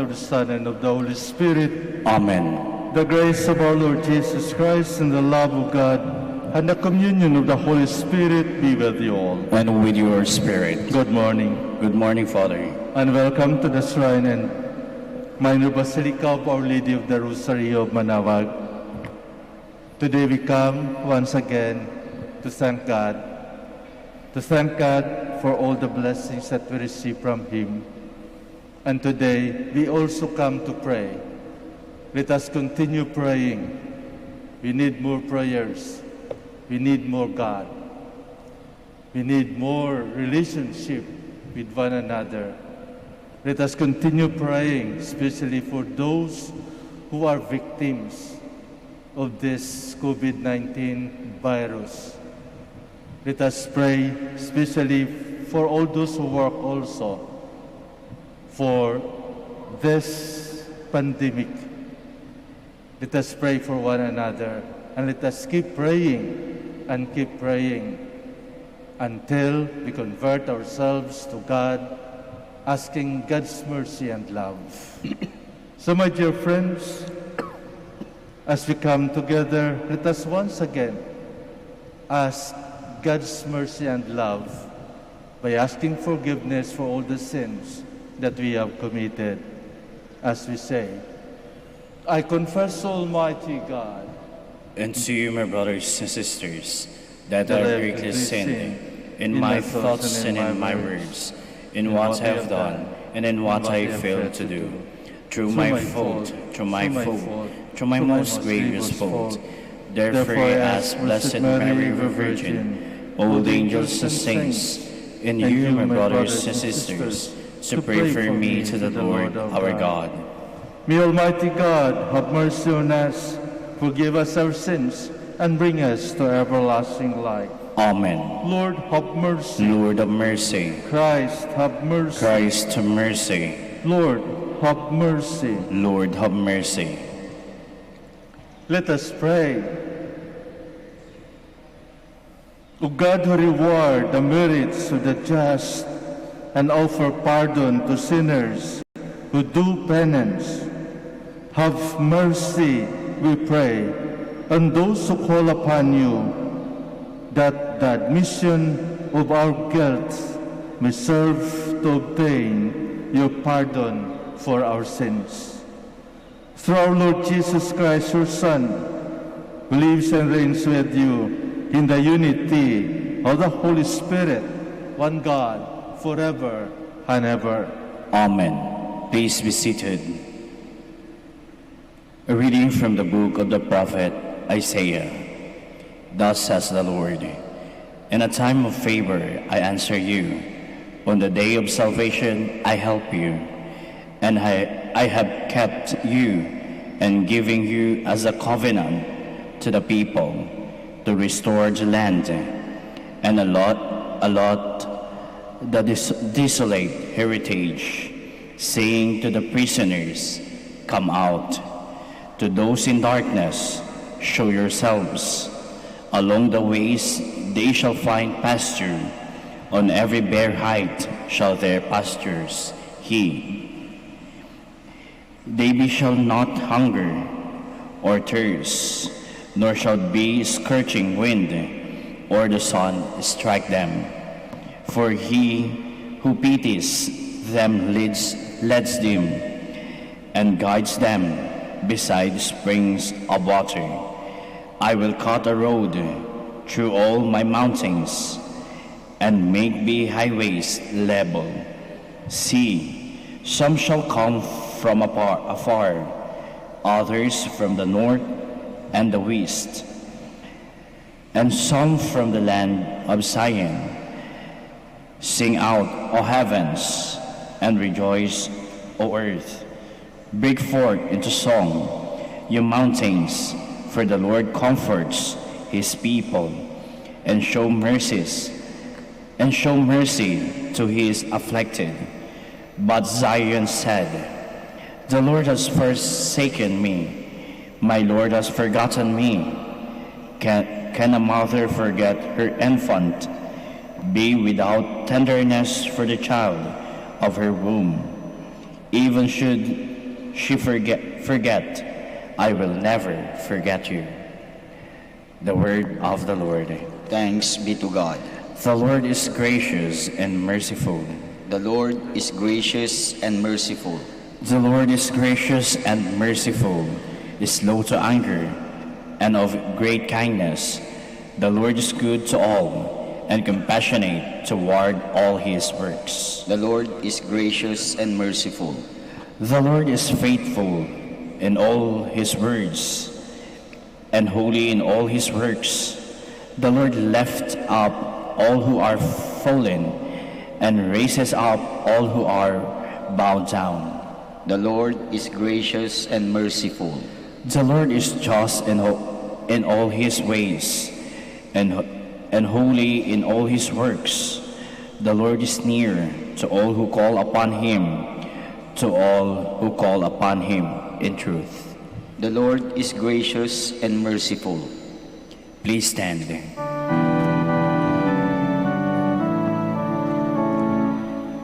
of the Son, and of the Holy Spirit. Amen. The grace of our Lord Jesus Christ and the love of God and the communion of the Holy Spirit be with you all. And with your spirit. Good morning. Good morning, Father. And welcome to the Shrine and Minor Basilica of Our Lady of the Rosary of Manaoag. Today we come once again to thank God. To thank God for all the blessings that we receive from Him. And today we also come to pray. Let us continue praying. We need more prayers. We need more God. We need more relationship with one another. Let us continue praying, especially for those who are victims of this COVID-19 virus. Let us pray, especially for all those who work also for this pandemic. Let us pray for one another, and let us keep praying and keep praying until we convert ourselves to God, asking God's mercy and love. So, my dear friends, as we come together, let us once again ask God's mercy and love by asking forgiveness for all the sins that we have committed. As we say, I confess, Almighty God, and to you, my brothers and sisters, that I have greatly sinned in my thoughts and in my words, in what I have done and in what I failed to do. Through my fault, through my most grievous fault. Therefore I ask Blessed Mary, the Virgin, all the angels and saints, and you, my brothers and sisters, to pray for me to the Lord our God. May Almighty God have mercy on us, forgive us our sins, and bring us to everlasting life. Amen. Lord, have mercy. Lord, have mercy. Christ, have mercy. Christ, have mercy. Lord, have mercy. Lord, have mercy. Let us pray. O God, who reward the merits of the just and offer pardon to sinners who do penance, have mercy, we pray, on those who call upon you, that the admission of our guilt may serve to obtain your pardon for our sins. Through our Lord Jesus Christ, your Son, who lives and reigns with you in the unity of the Holy Spirit, one God, forever and ever. Amen. Please be seated. A reading from the book of the prophet Isaiah. Thus says the Lord, in a time of favor I answer you. On the day of salvation I help you. And I have kept you and giving you as a covenant to the people to restore the land and allot the desolate heritage, saying to the prisoners, come out. To those in darkness, show yourselves. Along the ways they shall find pasture. On every bare height shall their pastures he. They shall not hunger or thirst, nor shall be scorching wind, or the sun strike them. For he who pities them leads them, and guides them beside springs of water. I will cut a road through all my mountains, and make the highways level. See, some shall come from afar, others from the north and the west, and some from the land of Zion. Sing out, O heavens, and rejoice, O earth. Break forth into song, you mountains, for the Lord comforts his people, and show mercy to his afflicted. But Zion said, the Lord has forsaken me, my Lord has forgotten me. Can a mother forget her infant, be without tenderness for the child of her womb? Even should she forget, I will never forget you. The word of the Lord. Thanks be to God. The Lord is gracious and merciful. The Lord is gracious and merciful. The Lord is gracious and merciful, is slow to anger, and of great kindness. The Lord is good to all, and compassionate toward all his works. The Lord is gracious and merciful. The Lord is faithful in all his words, and holy in all his works. The Lord lifts up all who are fallen, and raises up all who are bowed down. The Lord is gracious and merciful. The Lord is just in all his ways, and holy in all his works. The Lord is near to all who call upon him, to all who call upon him in truth. The Lord is gracious and merciful. Please stand.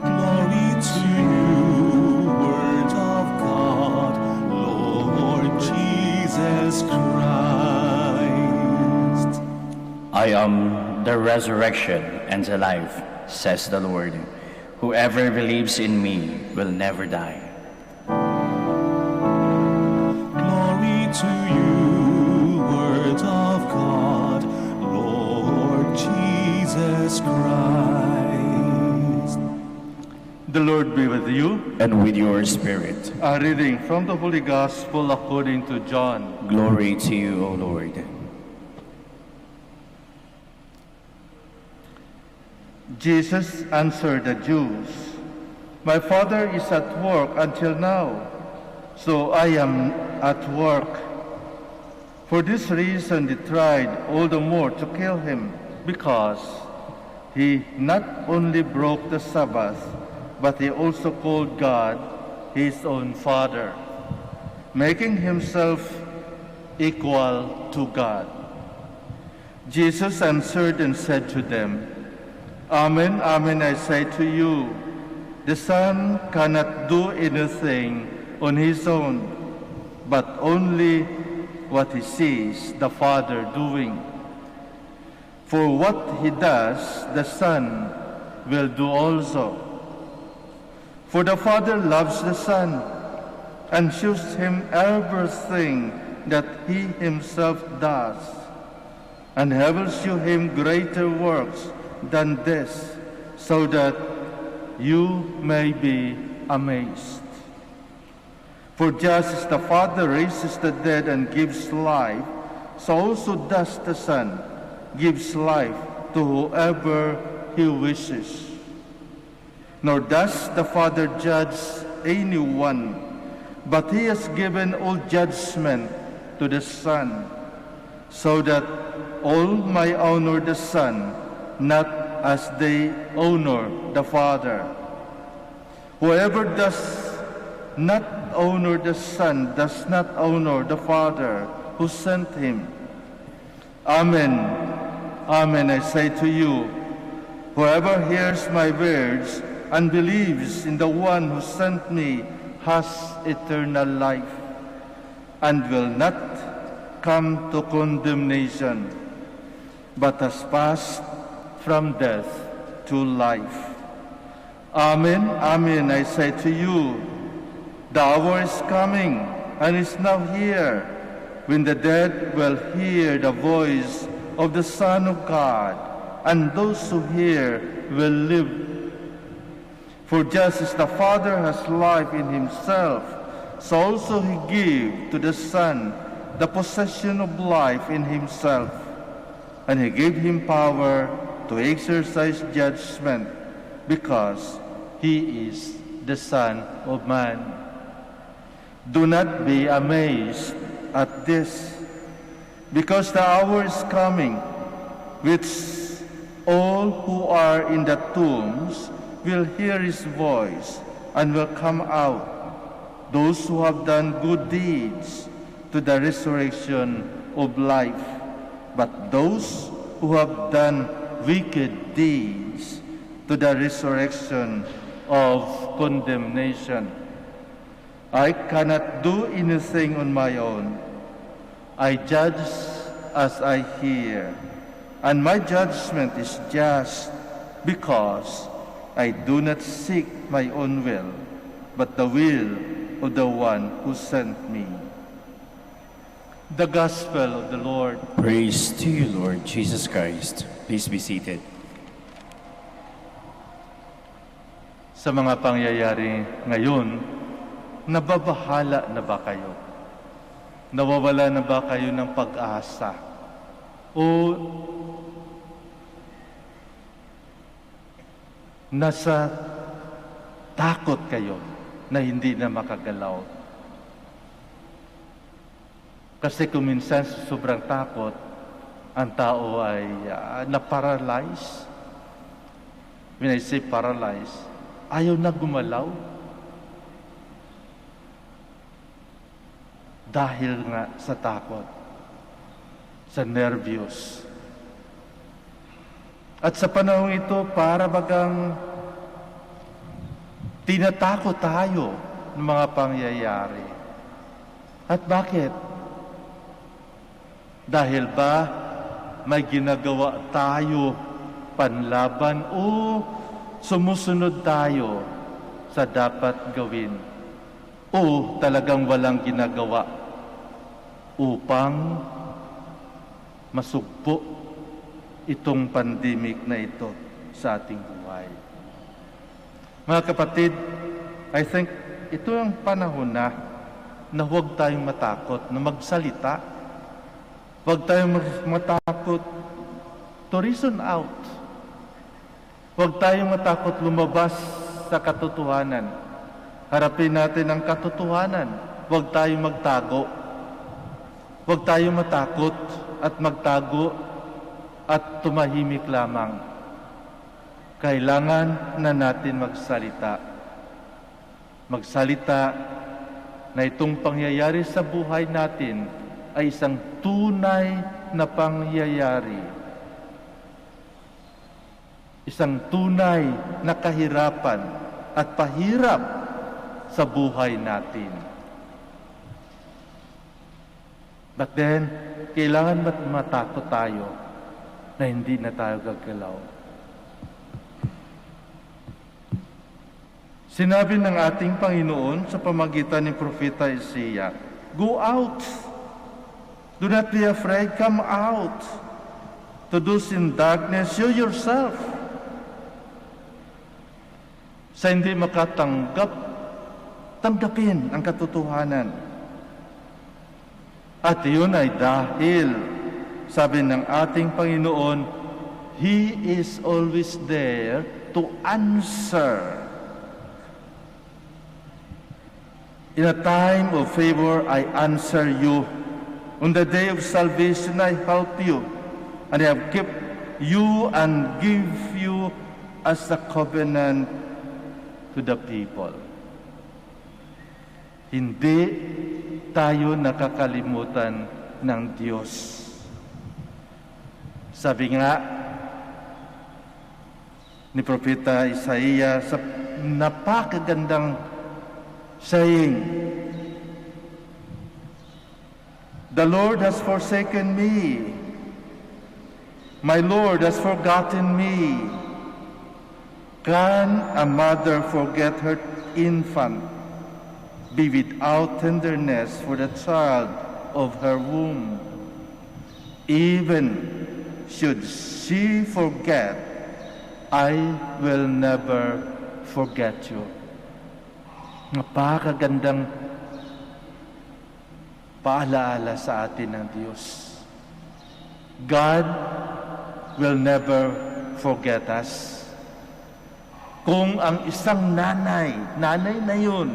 Glory to you, Word of God, Lord Jesus Christ. I am the resurrection and the life, says the Lord. Whoever believes in me will never die. Glory to you, Word of God, Lord Jesus Christ. The Lord be with you. And with your spirit. A reading from the Holy Gospel according to John. Glory to you, O Lord. Jesus answered the Jews, "My Father is at work until now, so I am at work." For this reason they tried all the more to kill him, because he not only broke the Sabbath, but he also called God his own Father, making himself equal to God. Jesus answered and said to them, "Amen, amen, I say to you, the Son cannot do anything on his own, but only what he sees the Father doing. For what he does, the Son will do also. For the Father loves the Son and shows him everything that he himself does, and he will show him greater works than this, so that you may be amazed. For just as the Father raises the dead and gives life, so also does the Son gives life to whoever he wishes. Nor does the Father judge anyone, but he has given all judgment to the Son, so that all may honor the Son, not as they honor the Father. Whoever does not honor the Son does not honor the Father who sent him. Amen, amen, I say to you, whoever hears my words and believes in the one who sent me has eternal life, and will not come to condemnation, but has passed from death to life. Amen, amen, I say to you, the hour is coming and is now here, when the dead will hear the voice of the Son of God, and those who hear will live. For just as the Father has life in himself, so also he gave to the Son the possession of life in himself, and he gave him power to exercise judgment, because he is the Son of Man. Do not be amazed at this, because the hour is coming, which all who are in the tombs will hear his voice and will come out, those who have done good deeds to the resurrection of life, but those who have done wicked deeds to the resurrection of condemnation. I cannot do anything on my own. I judge as I hear, and my judgment is just because I do not seek my own will, but the will of the one who sent me. The Gospel of the Lord. Praise to you, Lord Jesus Christ. Please be seated. Sa mga pangyayari ngayon, nababahala na ba kayo? Nawawala na ba kayo ng pag-asa? O nasa takot kayo na hindi na makagalaw? Kasi kung minsan sa sobrang takot, ang tao ay na-paralyze. When I say paralyze, ayaw na gumalaw. Dahil nga sa takot, sa nervyos. At sa panahon ito, para bagang tinatakot tayo ng mga pangyayari. At bakit? Dahil ba may ginagawa tayo panlaban o sumusunod tayo sa dapat gawin? O talagang walang ginagawa upang masugpo itong pandemic na ito sa ating buhay? Mga kapatid, I think ito ang panahon na huwag tayong matakot na magsalita. Huwag tayong matakot to reason out. Huwag tayong matakot lumabas sa katotohanan. Harapin natin ang katotohanan. Huwag tayong magtago. Huwag tayong matakot at magtago at tumahimik lamang. Kailangan na natin magsalita. Magsalita na itong pangyayari sa buhay natin ay isang tunay na pangyayari. Isang tunay na kahirapan at pahirap sa buhay natin. But then, kailangan matakot tayo na hindi na tayo gagalaw. Sinabi ng ating Panginoon sa pamagitan ni Propeta Isaiah, "Go out. Do not be afraid. Come out. To those in darkness, show yourself." Sa hindi makatanggap, tanggapin ang katotohanan. At yun ay dahil, sabi ng ating Panginoon, He is always there to answer. In a time of favor, I answer you. On the day of salvation, I help you. And I have kept you and give you as a covenant to the people. Hindi tayo nakakalimutan ng Diyos. Sabi nga ni Propeta Isaiah sa napakagandang saying, "The Lord has forsaken me. My Lord has forgotten me. Can a mother forget her infant, be without tenderness for the child of her womb? Even should she forget, I will never forget you." Napakagandang paalaala sa atin ng Diyos. God will never forget us. Kung ang isang nanay na yun,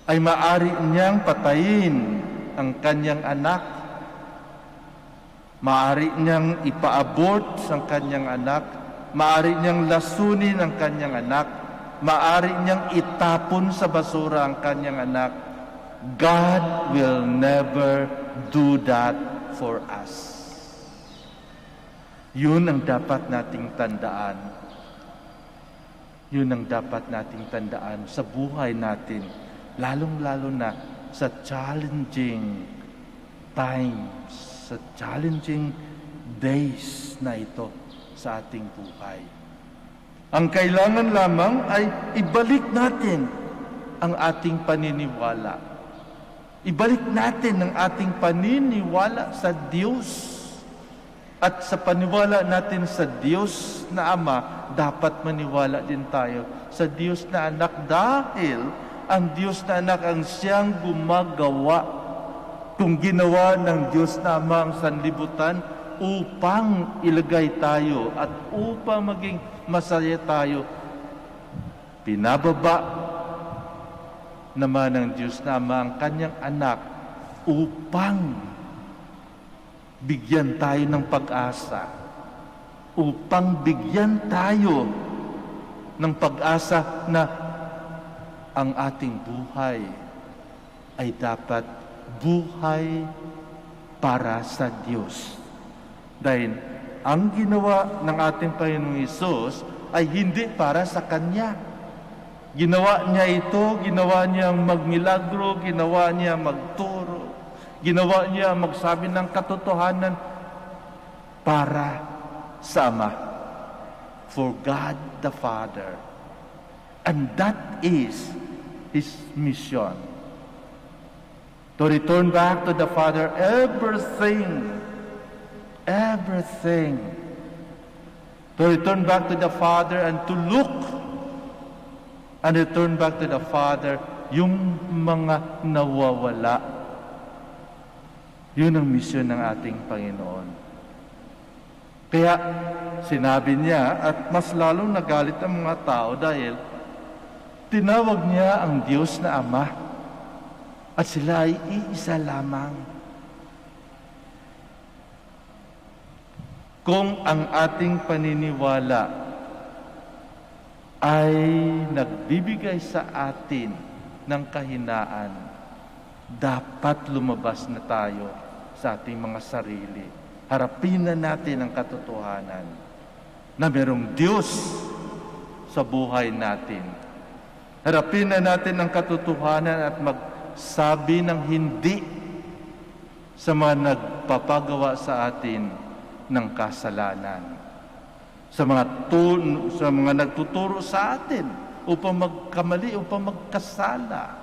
ay maari niyang patayin ang kanyang anak, maari niyang ipa-abort ang kanyang anak, maari niyang lasunin ang kanyang anak, maari niyang itapon sa basura ang kanyang anak, God will never do that for us. Yun ang dapat nating tandaan. Yun ang dapat nating tandaan sa buhay natin, lalong-lalo na sa challenging times, sa challenging days na ito sa ating buhay. Ang kailangan lamang ay ibalik natin ang ating paniniwala. Ibalik natin ang ating paniniwala sa Diyos. At sa paniwala natin sa Diyos na Ama, dapat maniwala din tayo sa Diyos na Anak dahil ang Diyos na Anak ang siyang gumagawa. Kung ginawa ng Diyos na Ama ang sanlibutan upang ilagay tayo at upang maging masaya tayo, pinababa naman ng Diyos na Ama ang kanyang anak upang bigyan tayo ng pag-asa, upang bigyan tayo ng pag-asa na ang ating buhay ay dapat buhay para sa Diyos. Dahil ang ginawa ng ating Panginoong Hesus ay hindi para sa Kanya. Ginawa niya ito, ginawa niya magmilagro, ginawa niya magturo, ginawa niya magsabi ng katotohanan para sa Ama. For God the Father. And that is His mission. To return back to the Father everything. To return back to the Father and to look and return back to the Father yung mga nawawala. Yun ang misyon ng ating Panginoon. Kaya sinabi niya at mas lalong nagalit ang mga tao dahil tinawag niya ang Diyos na Ama at sila ay iisa lamang. Kung ang ating paniniwala ay nagbibigay sa atin ng kahinaan, dapat lumabas na tayo sa ating mga sarili. Harapin na natin ang katotohanan na merong Diyos sa buhay natin. Harapin na natin ang katotohanan at magsabi ng hindi sa mga nagpapagawa sa atin ng kasalanan. Sa mga nagtuturo sa atin upang magkamali, upang magkasala.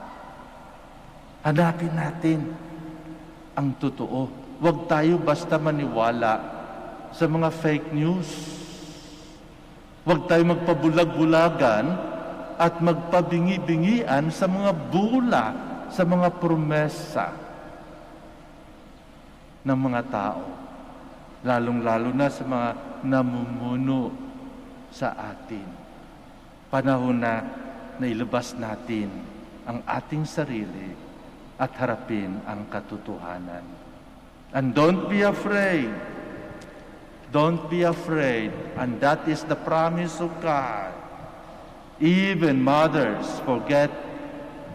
Hanapin natin ang totoo. Huwag tayo basta maniwala sa mga fake news. Huwag tayo magpabulag-bulagan at magpabingi-bingian sa mga bula, sa mga promesa ng mga tao. Lalong-lalo na sa mga namumuno sa atin. Panahon na ilabas natin ang ating sarili at harapin ang katotohanan. And don't be afraid. Don't be afraid. And that is the promise of God. Even mothers forget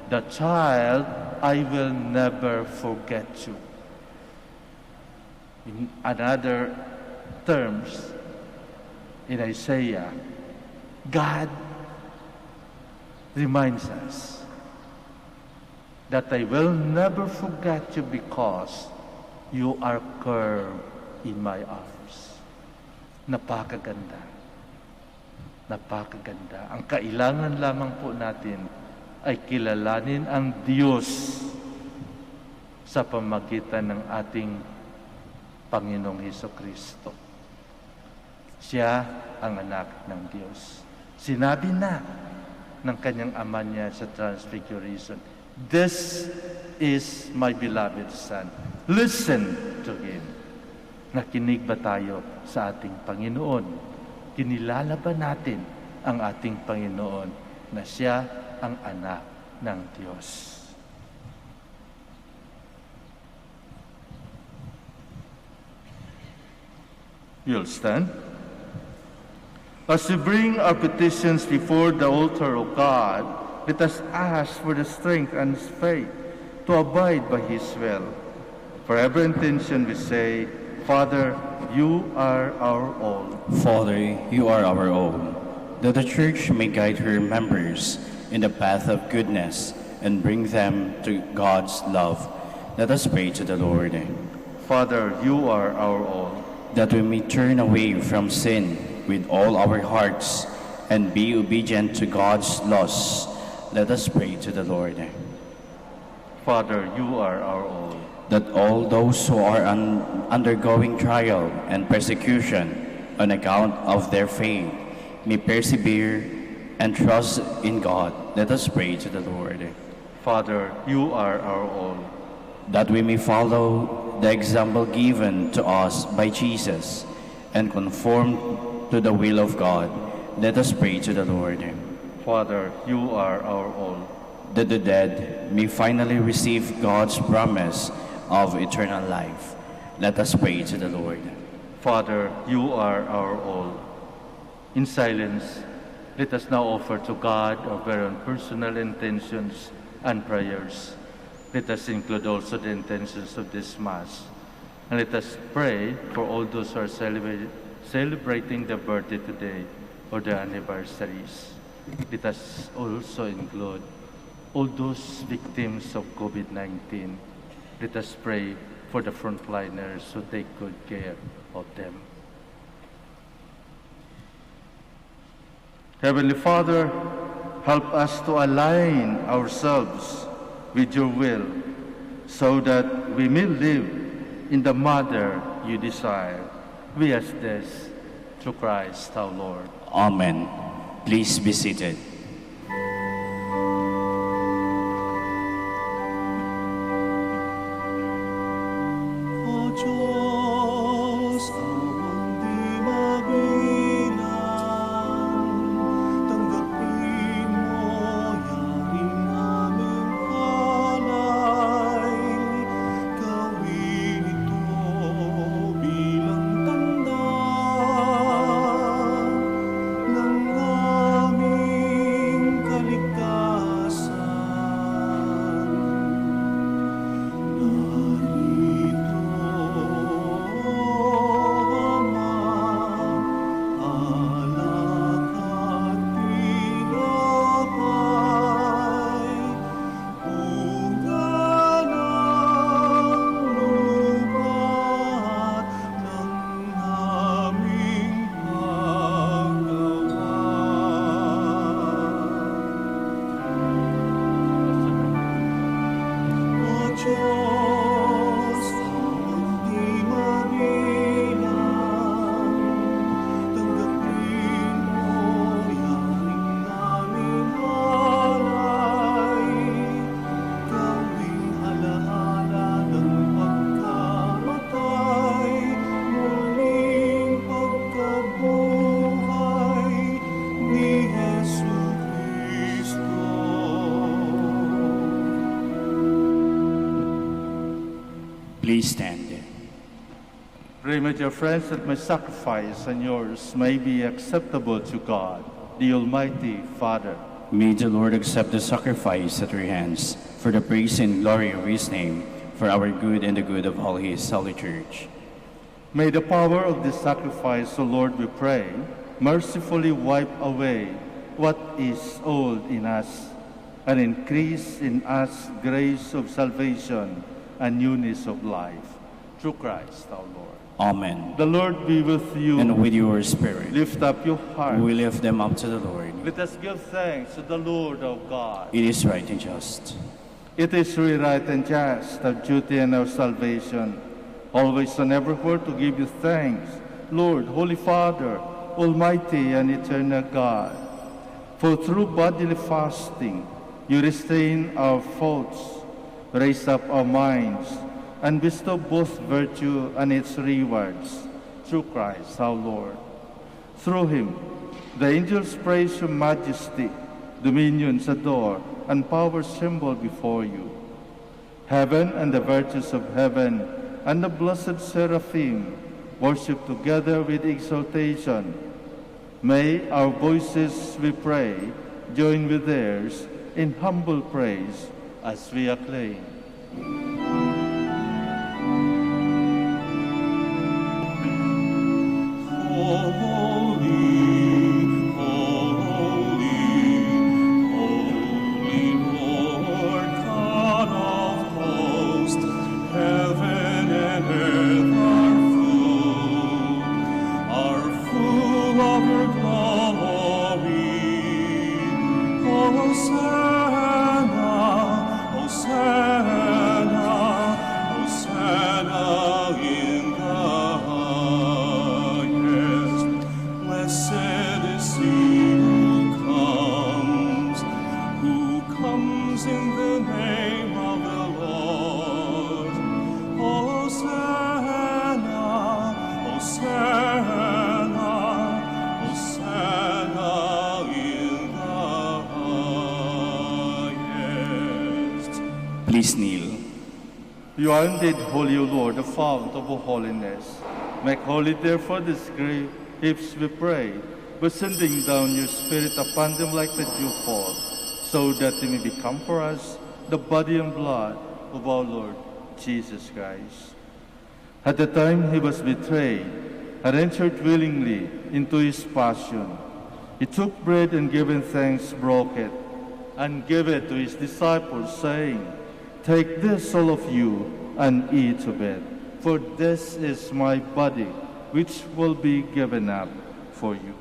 the child, I will never forget you. In another terms, in Isaiah, God reminds us that I will never forget you because you are curved in my arms. Napakaganda. Napakaganda. Ang kailangan lamang po natin ay kilalanin ang Diyos sa pamagitan ng ating Panginoong Hesukristo. Siya ang anak ng Diyos. Sinabi na ng kanyang ama niya sa Transfiguration, "This is my beloved Son. Listen to Him." Nakinig ba tayo sa ating Panginoon? Kinilala ba natin ang ating Panginoon na siya ang anak ng Diyos? You'll stand. As we bring our petitions before the altar of God, let us ask for the strength and faith to abide by His will. For every intention we say, Father, you are our all. Father, you are our own. that the Church may guide her members in the path of goodness and bring them to God's love. Let us pray to the Lord. Father, you are our all. That we may turn away from sin with all our hearts and be obedient to God's laws. Let us pray to the Lord. Father, you are our all. That all those who are undergoing trial and persecution on account of their faith may persevere and trust in God. Let us pray to the Lord. Father, you are our all. That we may follow the example given to us by Jesus and conform to the will of God. Let us pray to the Lord. Father, you are our all. That the dead may finally receive God's promise of eternal life. Let us pray to the Lord. Father, you are our all. In silence, let us now offer to God our very own personal intentions and prayers. Let us include also the intentions of this Mass. And let us pray for all those who are celebrating their birthday today or their anniversaries. Let us also include all those victims of COVID-19. Let us pray for the frontliners who take good care of them. Heavenly Father, help us to align ourselves with your will so that we may live in the manner you desire. We ask this through Christ our Lord. Amen. Please be seated. O Diyos, amang di mabilang, tanggapin mo yaring aming alay. Gawin ito bilang tanda ng aming kaligtasan. Narito, Ama, alak at tinapay, ugan ng lupa't ng aming paggawa. O Diyos, amang di mabilang, tanggapin mo yaring aming alay. Gawing alaala ng pagkamatay, muling pagkabuhay ni Jesucristo. Please stand. Pray, my dear friends, that my sacrifice and yours may be acceptable to God, the Almighty Father. May the Lord accept the sacrifice at your hands for the praise and glory of his name, for our good and the good of all his holy church. May the power of this sacrifice, O Lord, we pray, mercifully wipe away what is old in us and increase in us grace of salvation and newness of life. Through Christ our Lord. Amen. The Lord be with you. And with your spirit, Lift up your heart. we lift them up to the Lord. Let us give thanks to the Lord our God. It is right and just. It is really right and just, our duty and our salvation, always and everywhere to give you thanks, Lord, Holy Father, Almighty and eternal God. For through bodily fasting, you restrain our faults, raise up our minds, and bestow both virtue and its rewards, through Christ our Lord. Through him, the angels praise your majesty, dominions adore, and powers tremble before you. Heaven and the virtues of heaven and the blessed seraphim worship together with exaltation. May our voices, we pray, join with theirs in humble praise as we acclaim. Holy, holy. Please kneel. You are indeed holy, O Lord, the fount of all holiness. Make holy, therefore, these gifts, we pray, by sending down your Spirit upon them like the dewfall, so that they may become for us the body and blood of our Lord Jesus Christ. At the time he was betrayed and entered willingly into his passion, he took bread and giving thanks, broke it, and gave it to his disciples, saying, "Take this, all of you, and eat of it, for this is my body, which will be given up for you."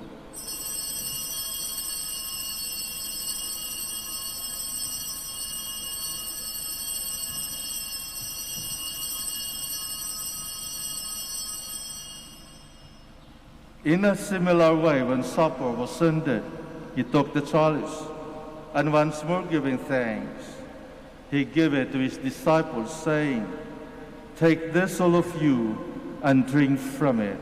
In a similar way, when supper was ended, he took the chalice, and once more giving thanks, he gave it to his disciples, saying, "Take this, all of you, and drink from it,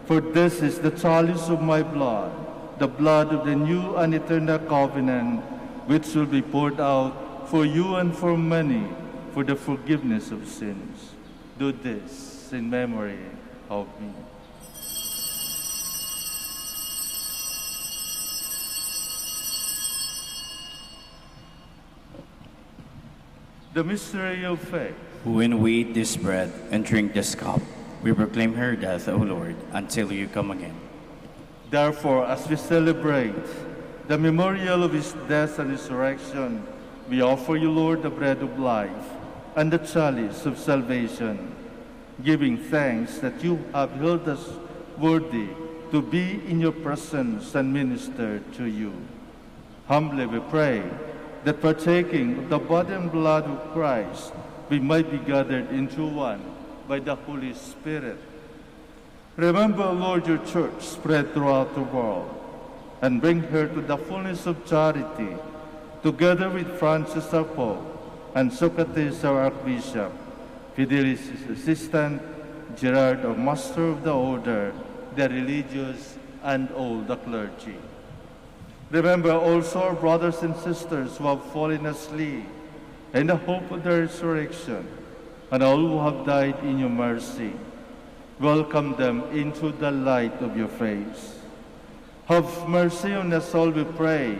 for this is the chalice of my blood, the blood of the new and eternal covenant, which will be poured out for you and for many for the forgiveness of sins. Do this in memory of me." The mystery of faith. When we eat this bread and drink this cup, we proclaim her death, O Lord, until you come again. Therefore, as we celebrate the memorial of his death and resurrection, we offer you, Lord, the bread of life and the chalice of salvation, giving thanks that you have held us worthy to be in your presence and minister to you. Humbly we pray that partaking of the body and blood of Christ, we might be gathered into one by the Holy Spirit. Remember, Lord, your church spread throughout the world, and bring her to the fullness of charity, together with Francis our Pope, and Socrates our Archbishop, Fidelis his assistant, Gerard our Master of the Order, the religious, and all the clergy. Remember also our brothers and sisters who have fallen asleep in the hope of the resurrection, and all who have died in your mercy. Welcome them into the light of your face. Have mercy on us all, we pray,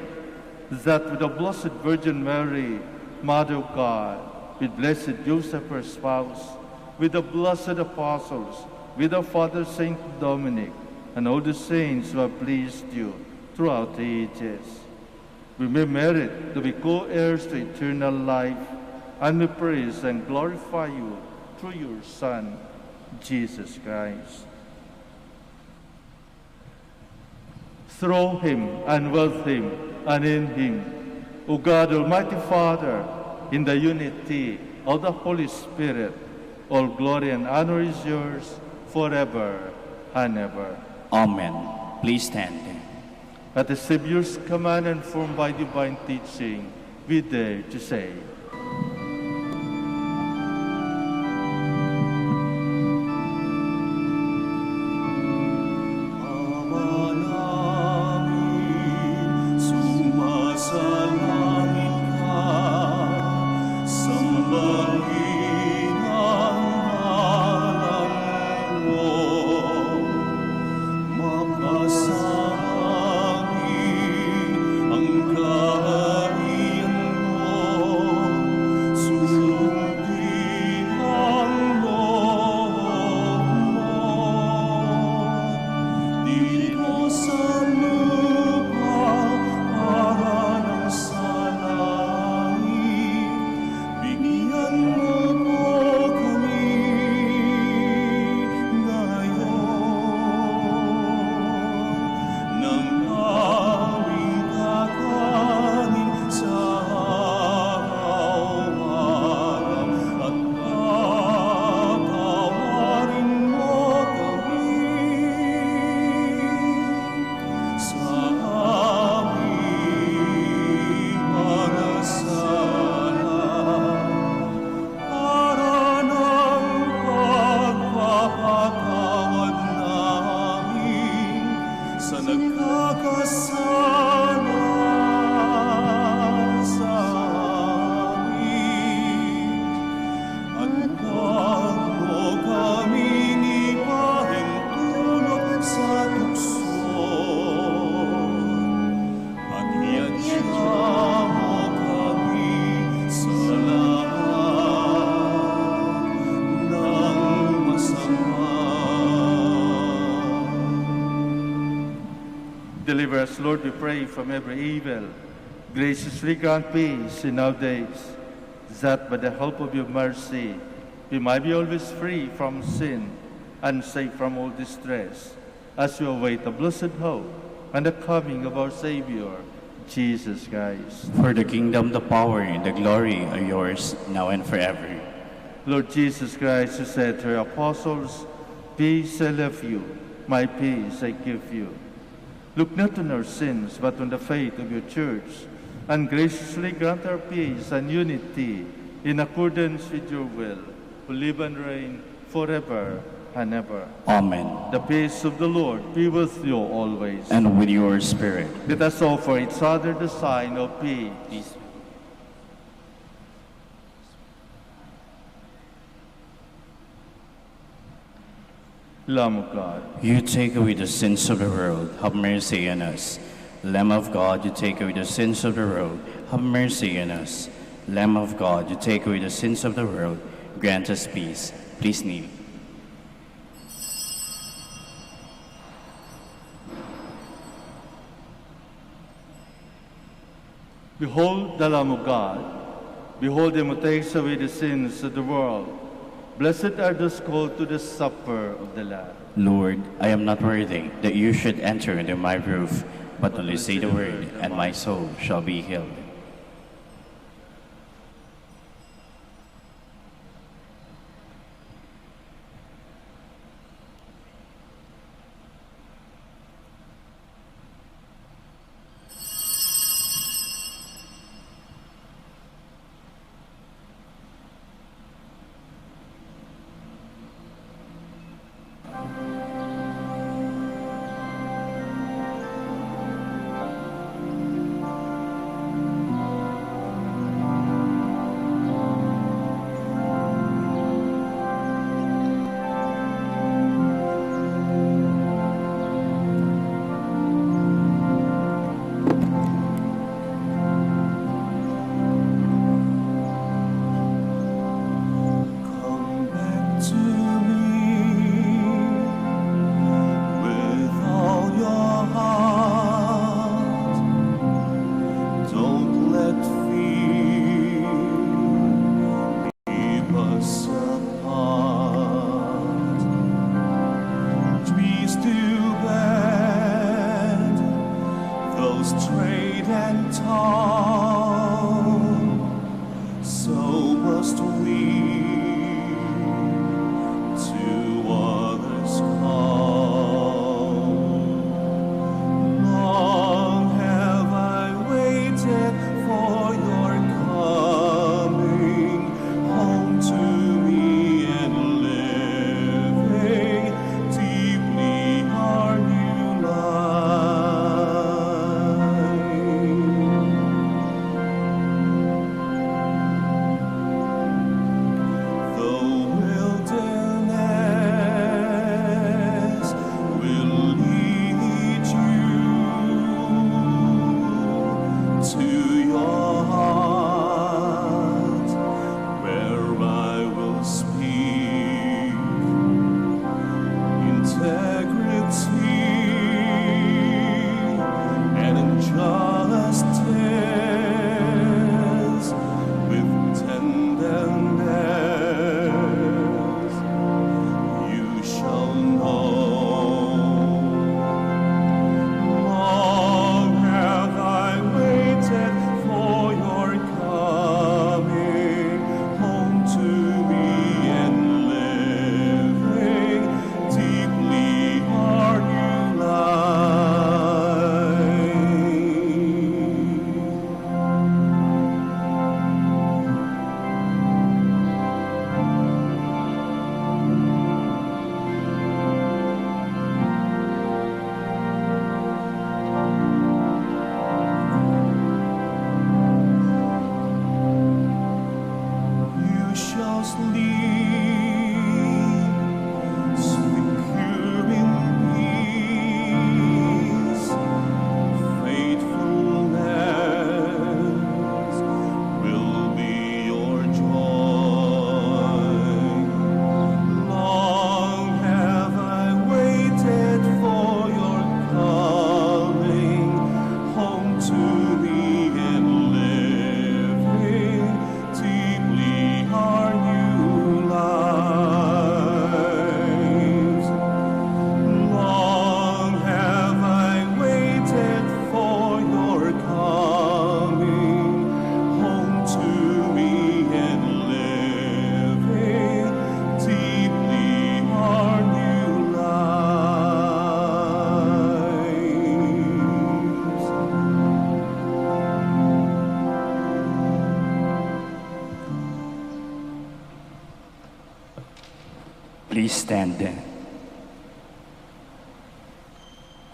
that with the Blessed Virgin Mary, Mother of God, with Blessed Joseph, her spouse, with the blessed apostles, with our Father Saint Dominic, and all the saints who have pleased you throughout the ages, we may merit to be co-heirs to eternal life, and we praise and glorify you through your Son, Jesus Christ. Through him, and with him, and in him, O God, Almighty Father, in the unity of the Holy Spirit, all glory and honor is yours forever and ever. Amen. Please stand. At the Savior's command and formed by divine teaching, we dare to say, Ama namin, sumasalangit ka, sambahin ang ngalan mo, mapasamin ang kaharian mo, sundin ang loob mo. Dito sa lupa, para ng sa langit, bigyan mo po kami ngayon ng aming kakanin sa araw-araw, at patawarin mo kami sa aming mga sala, para ng pagpapatawad namin sa nagkakasala sa amin. Deliver us, Lord, we pray, from every evil. Graciously grant peace in our days, that by the help of your mercy, we might be always free from sin and safe from all distress, as we await the blessed hope and the coming of our Savior, Jesus Christ. For the kingdom, the power, and the glory are yours, now and forever. Lord Jesus Christ, you said to your apostles, "Peace I leave you, my peace I give you." Look not on our sins, but on the faith of your church, and graciously grant our peace and unity in accordance with your will, who live and reign forever and ever. Amen. The peace of the Lord be with you always. And with your spirit. Let us offer each other the sign of peace. Lamb of God, You take away the sins of the world, have mercy on us. Lamb of God, you take away the sins of the world, have mercy on us. Lamb of God, you take away the sins of the world, grant us peace. Please kneel. behold the Lamb of God. Behold him who takes away the sins of the world. Blessed are those called to the supper of the Lamb. Lord, I am not worthy that you should enter under my roof, but only say the word, and my soul shall be healed.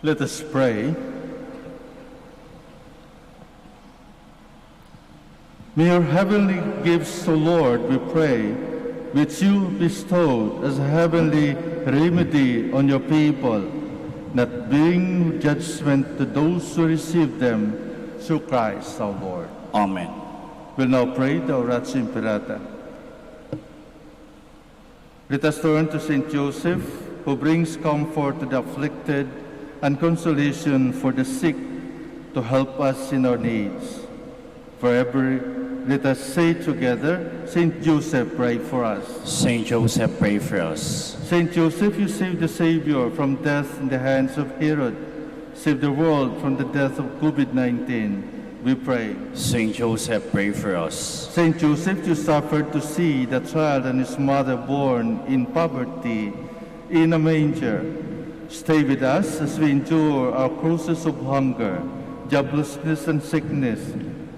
Let us pray. May your heavenly gifts, O Lord, we pray, which you bestowed as a heavenly remedy on your people, not bring judgment to those who receive them, through Christ our Lord. Amen. We'll now pray the Oratio Imperata. Let us turn to Saint Joseph, who brings comfort to the afflicted and consolation for the sick, to help us in our needs. Forever, let us say together, Saint Joseph, pray for us. Saint Joseph, pray for us. Saint Joseph, you saved the Savior from death in the hands of Herod. Save the world from the death of COVID-19, we pray. Saint Joseph, pray for us. Saint Joseph, you suffered to see the child and his mother born in poverty in a manger. Stay with us as we endure our crosses of hunger, joblessness, and sickness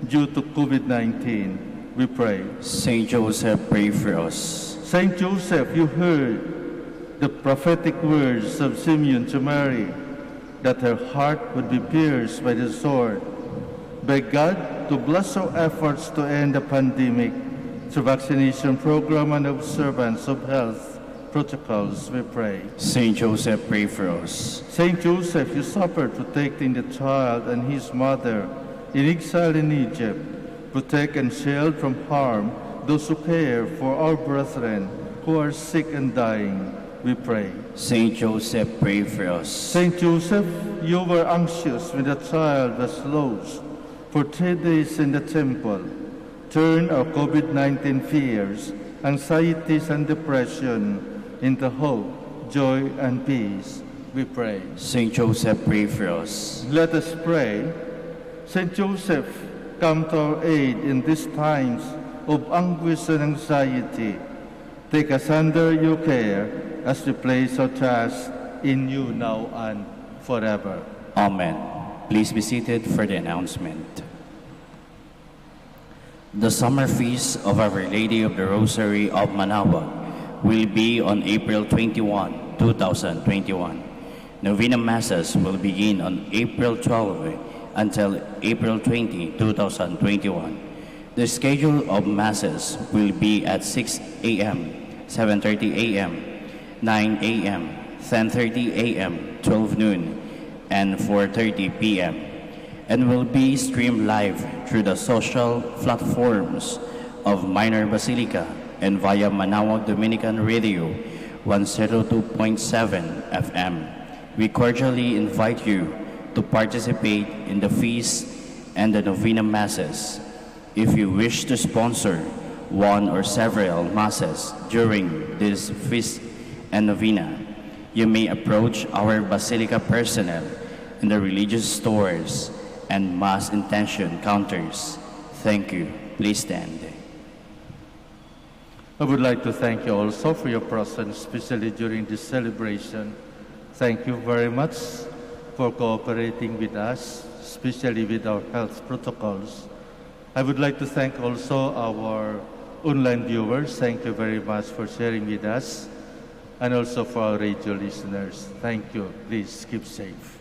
due to COVID-19, we pray. Saint Joseph, pray for us. Saint Joseph, you heard the prophetic words of Simeon to Mary, that her heart would be pierced by the sword. Beg God to bless our efforts to end the pandemic through vaccination program and observance of health protocols, we pray. Saint Joseph, pray for us. Saint Joseph, you suffered protecting the child and his mother in exile in Egypt. Protect and shield from harm those who care for our brethren who are sick and dying, we pray. Saint Joseph, pray for us. Saint Joseph, you were anxious when the child was lost for 3 days in the temple. Turn our COVID-19 fears, anxieties, and depression into hope, joy, and peace, we pray. Saint Joseph, pray for us. Let us pray. Saint Joseph, come to our aid in these times of anguish and anxiety. Take us under your care as we place our trust in you now and forever. Amen. Please be seated for the announcement. The summer feast of Our Lady of the Rosary of Manaoag will be on April 21, 2021. Novena Masses will begin on April 12 until April 20, 2021. The schedule of Masses will be at 6 a.m., 7:30 a.m., 9 a.m., 10:30 a.m., 12 noon, and 4:30 p.m. and will be streamed live through the social platforms of Minor Basilica and via Manaoag Dominican Radio 102.7 FM. We cordially invite you to participate in the feast and the Novena Masses. If you wish to sponsor one or several Masses during this feast and Novena, you may approach our Basilica personnel in the religious stores and Mass intention counters. Thank you. Please stand. I would like to thank you also for your presence, especially during this celebration. Thank you very much for cooperating with us, especially with our health protocols. I would like to thank also our online viewers. Thank you very much for sharing with us, and also for our radio listeners. Thank you. Please keep safe.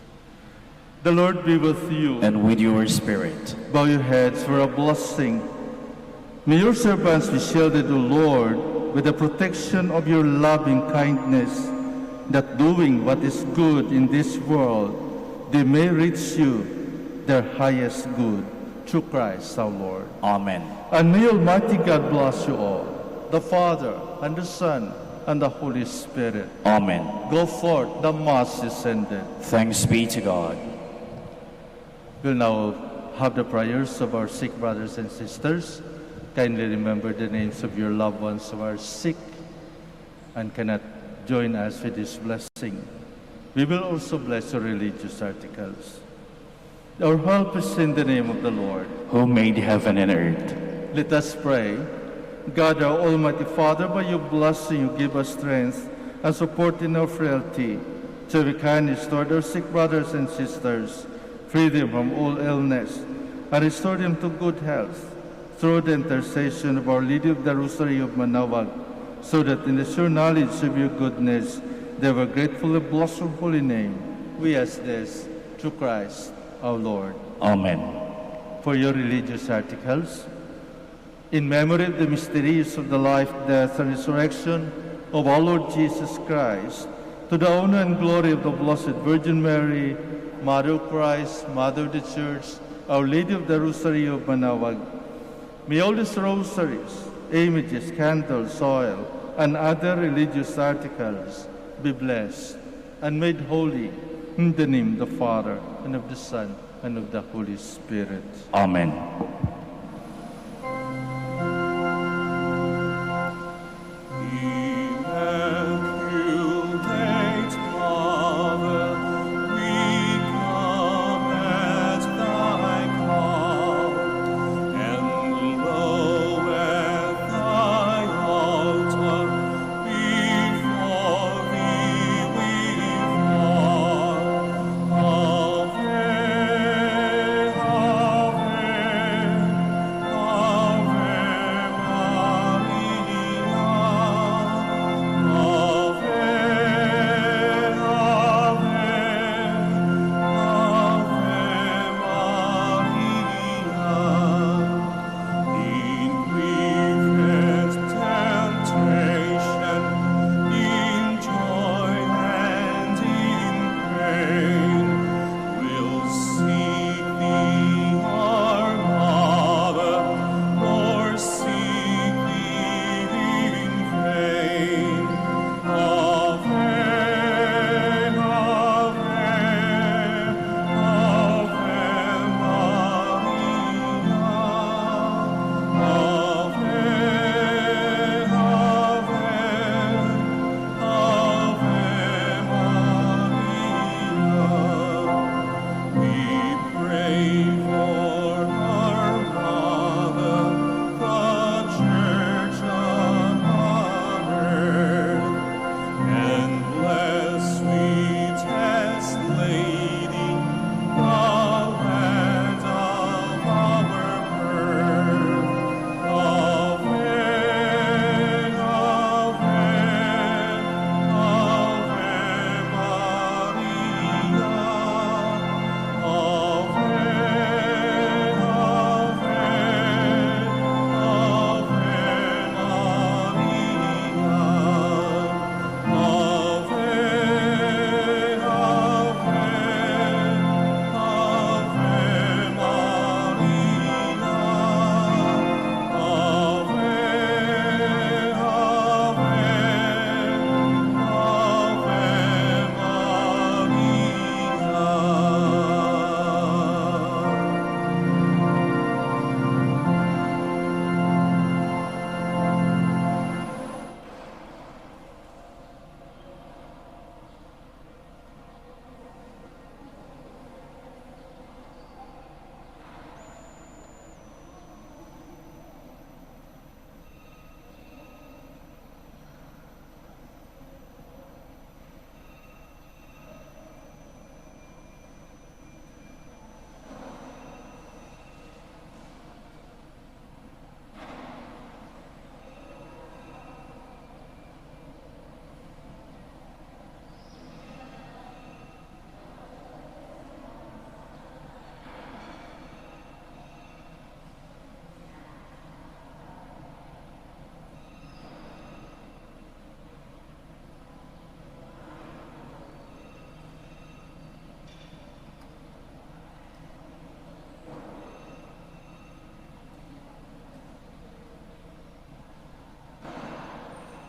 The Lord be with you. And with your spirit. Bow your heads for a blessing. May your servants be shielded, O Lord, with the protection of your loving kindness, that doing what is good in this world, they may reach you their highest good, through Christ our Lord. Amen. And may Almighty God bless you all, the Father, and the Son, and the Holy Spirit. Amen. Go forth, the Mass is ended. Thanks be to God. We'll now have the prayers of our sick brothers and sisters. Kindly remember the names of your loved ones who are sick and cannot join us with this blessing. We will also bless your religious articles. Our help is in the name of the Lord, who made heaven and earth. Let us pray. God, our Almighty Father, by your blessing you give us strength and support in our frailty, so we can restore our sick brothers and sisters, free them from all illness, and restore them to good health, through the intercession of Our Lady of the Rosary of Manaoag, so that in the sure knowledge of your goodness they were gratefully bless your holy name. We ask this through Christ our Lord. Amen. For your religious articles, in memory of the mysteries of the life, death, and resurrection of our Lord Jesus Christ, to the honor and glory of the Blessed Virgin Mary, Mother of Christ, Mother of the Church, Our Lady of the Rosary of Manaoag, may all these rosaries, images, candles, oil, and other religious articles be blessed and made holy in the name of the Father, and of the Son, and of the Holy Spirit. Amen.